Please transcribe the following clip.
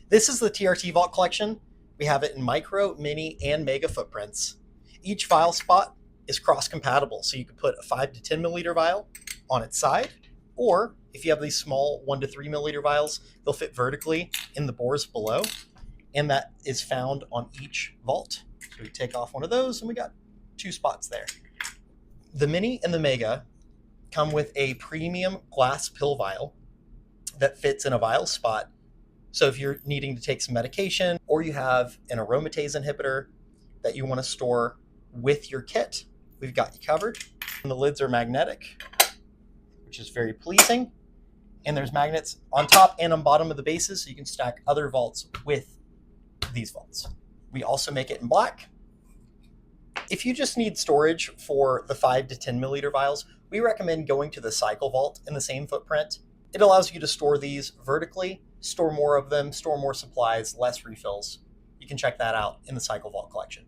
This is the TRT Vault collection. We have it in micro, mini, and mega footprints. Each vial spot is cross-compatible, so you can put a 5 to 10 milliliter vial on its side, or if you have these small 1 to 3 milliliter vials, they'll fit vertically in the bores below, and that is found on each vault. So we take off one of those, and we got 2 spots there. The mini and the mega come with a premium glass pill vial that fits in a vial spot. So if you're needing to take some medication or you have an aromatase inhibitor that you want to store with your kit, we've got you covered. And the lids are magnetic, which is very pleasing. And there's magnets on top and on bottom of the bases, so you can stack other vaults with these vaults. We also make it in black. If you just need storage for the 5 to 10 milliliter vials, we recommend going to the Cycle Vault in the same footprint. It allows you to store these vertically, store more of them, store more supplies, less refills. You can check that out in the Cycle Vault collection.